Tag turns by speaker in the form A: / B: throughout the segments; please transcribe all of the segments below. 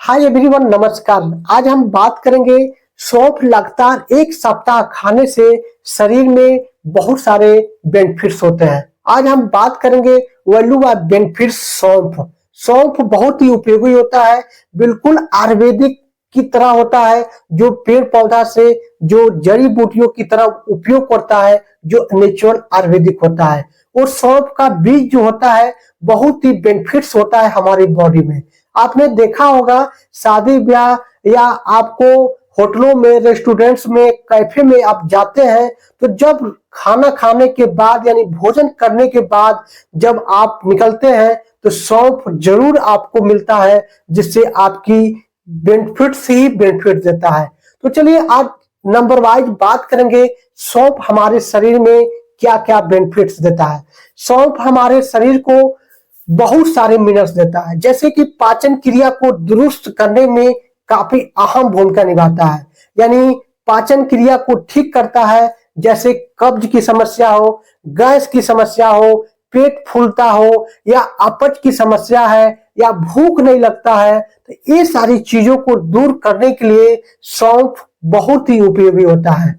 A: Hi everyone, नमस्कार। आज हम बात करेंगे सौंफ लगातार एक सप्ताह खाने से शरीर में बहुत सारे बेनिफिट्स होते हैं। आज हम बात करेंगे वैल्यू ऑफ बेनिफिट्स सौंफ। सौंफ बहुत ही उपयोगी होता है, बिल्कुल आयुर्वेदिक की तरह होता है, जो पेड़ पौधा से जो जड़ी बूटियों की तरह उपयोग करता है, जो नेचुरल आयुर्वेदिक होता है। और सौंफ का बीज जो होता है बहुत ही बेनिफिट्स होता है हमारी बॉडी में। आपने देखा होगा शादी ब्याह या आपको होटलों में, रेस्टोरेंट्स में, कैफे में आप जाते हैं तो जब खाना खाने के बाद यानी भोजन करने के बाद जब आप निकलते हैं तो सौंफ जरूर आपको मिलता है, जिससे आपकी बेनिफिट्स ही बेनिफिट देता है। तो चलिए आज नंबर वाइज बात करेंगे सौंफ हमारे शरीर में क्या क्या बेनिफिट्स देता है। सौंफ हमारे शरीर को बहुत सारे मिनरल्स देता है, जैसे कि पाचन क्रिया को दुरुस्त करने में काफी अहम भूमिका निभाता है, यानी पाचन क्रिया को ठीक करता है। जैसे कब्ज की समस्या हो, गैस की समस्या हो, पेट फूलता हो या अपच की समस्या है या भूख नहीं लगता है, तो ये सारी चीजों को दूर करने के लिए सौंफ बहुत ही उपयोगी होता है।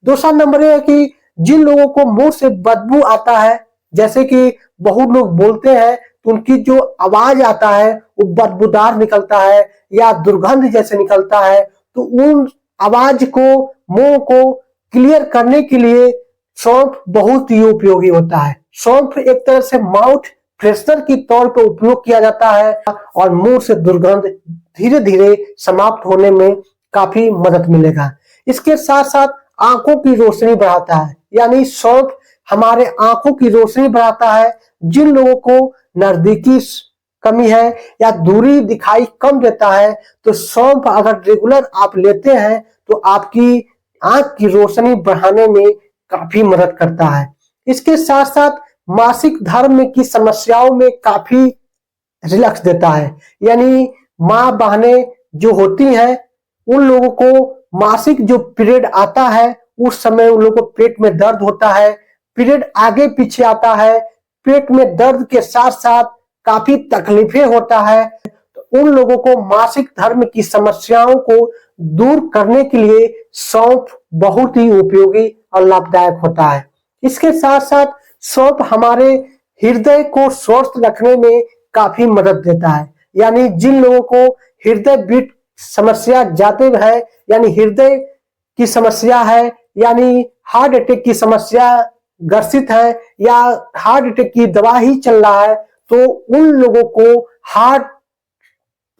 A: दूसरा नंबर यह है कि जिन लोगों को मुंह से बदबू आता है, जैसे कि बहुत लोग बोलते हैं तो उनकी जो आवाज आता है वो बदबूदार निकलता है या दुर्गंध जैसे निकलता है, तो उन आवाज को, मुंह को क्लियर करने के लिए सौंफ बहुत ही उपयोगी होता है। सौंफ एक तरह से माउथ फ्रेशनर की तौर पर उपयोग किया जाता है और मुंह से दुर्गंध धीरे धीरे समाप्त होने में काफी मदद मिलेगा। इसके साथ साथ आंखों की रोशनी बढ़ाता है, यानी सौंफ हमारे आंखों की रोशनी बढ़ाता है। जिन लोगों को नजदीकी कमी है या दूरी दिखाई कम देता है, तो सौंफ अगर रेगुलर आप लेते हैं तो आपकी आंख की रोशनी बढ़ाने में काफी मदद करता है। इसके साथ साथ मासिक धर्म की समस्याओं में काफी रिलैक्स देता है, यानी माँ बहनें जो होती हैं उन लोगों को मासिक जो पीरियड आता है उस समय उन लोगों को पेट में दर्द होता है, पीरियड आगे पीछे आता है, पेट में दर्द के साथ साथ काफी तकलीफें होता है, तो उन लोगों को मासिक धर्म की समस्याओं को दूर करने के लिए सौंफ बहुत ही उपयोगी और लाभदायक होता है। इसके साथ साथ सौंफ हमारे हृदय को स्वस्थ रखने में काफी मदद देता है, यानी जिन लोगों को हृदय बीट समस्या ज्यादा है, यानी हृदय की समस्या है, यानी हार्ट अटैक की समस्या ग्रसित है या हार्ट अटैक की दवा ही चल रहा है, तो उन लोगों को हार्ट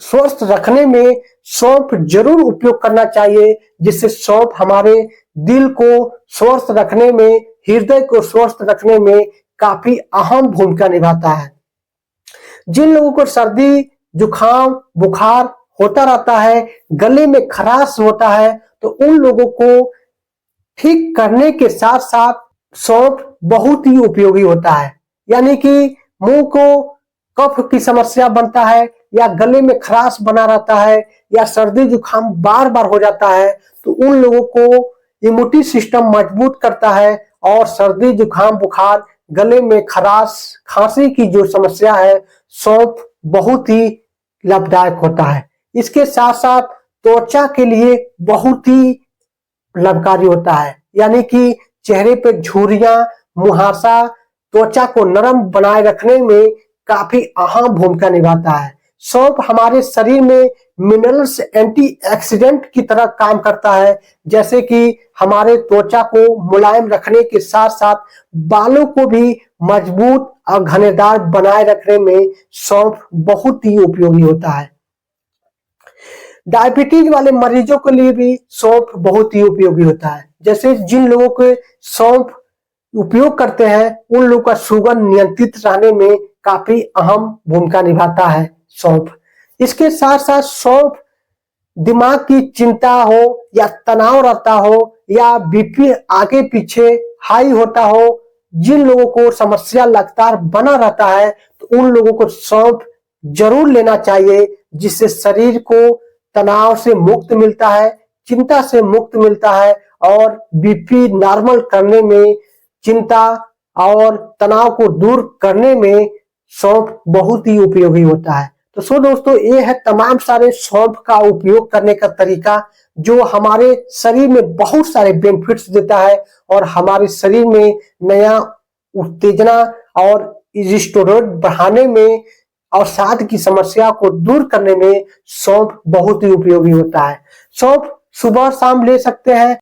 A: स्वस्थ रखने में सौंफ जरूर उपयोग करना चाहिए, जिससे सौंफ हमारे दिल को स्वस्थ रखने में, हृदय को स्वस्थ रखने में काफी अहम भूमिका निभाता है। जिन लोगों को सर्दी, जुकाम, बुखार होता रहता है, गले में खराश होता है, तो उन लोगों को ठीक करने के साथ साथ सौंफ बहुत ही उपयोगी होता है। यानी कि मुंह को कफ की समस्या बनता है या गले में खराश बना रहता है या सर्दी जुकाम बार बार हो जाता है, तो उन लोगों को इम्यूनिटी सिस्टम मजबूत करता है और सर्दी जुकाम बुखार, गले में खराश, खांसी की जो समस्या है, सौंफ बहुत ही लाभदायक होता है। इसके साथ साथ त्वचा के लिए बहुत ही लाभकारी होता है, यानी कि चेहरे पे झुर्रियां, मुहासा, त्वचा को नरम बनाए रखने में काफी अहम भूमिका निभाता है। सौंफ हमारे शरीर में मिनरल्स, एंटीऑक्सीडेंट की तरह काम करता है, जैसे कि हमारे त्वचा को मुलायम रखने के साथ साथ बालों को भी मजबूत और घनेदार बनाए रखने में सौंफ बहुत ही उपयोगी होता है। डायबिटीज वाले मरीजों के लिए भी सौंफ बहुत ही उपयोगी होता है, जैसे जिन लोगों के सौंफ उपयोग करते हैं उन लोगों का शुगर नियंत्रित रहने में काफी अहम भूमिका निभाता है सौंफ। इसके साथ साथ सौंफ दिमाग की चिंता हो या तनाव रहता हो या बीपी आगे पीछे हाई होता हो, जिन लोगों को समस्या लगातार बना रहता है, तो उन लोगों को सौंफ जरूर लेना चाहिए, जिससे शरीर को तनाव से मुक्त मिलता है, चिंता से मुक्त मिलता है और बीपी नॉर्मल करने में, चिंता और तनाव को दूर करने में सौंफ बहुत ही उपयोगी होता है। तो सो दोस्तों, ये है तमाम सारे सौंफ का उपयोग करने का तरीका जो हमारे शरीर में बहुत सारे बेनिफिट्स देता है और हमारे शरीर में नया उत्तेजना और रिस्टोरेंट बढ़ाने में और साथ की समस्या को दूर करने में सौंफ बहुत ही उपयोगी होता है। सौंफ सुबह शाम ले सकते हैं।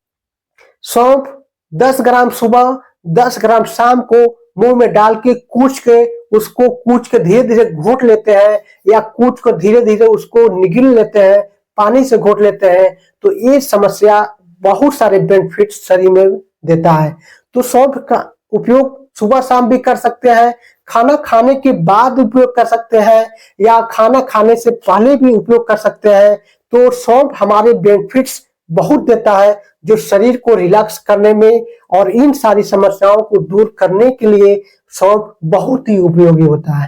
A: सौंफ 10 ग्राम सुबह 10 ग्राम शाम को मुंह में डाल के कूच के धीरे धीरे घोट लेते हैं या कूच को धीरे धीरे उसको निगल लेते हैं, पानी से घोट लेते हैं, तो ये समस्या बहुत सारे बेनिफिट शरीर में देता है। तो सौंफ का उपयोग सुबह शाम भी कर सकते हैं, खाना खाने के बाद उपयोग कर सकते हैं या खाना खाने से पहले भी उपयोग कर सकते हैं। तो सौंफ हमारे बेनिफिट्स बहुत देता है जो शरीर को रिलैक्स करने में और इन सारी समस्याओं को दूर करने के लिए सौंफ बहुत ही उपयोगी होता है।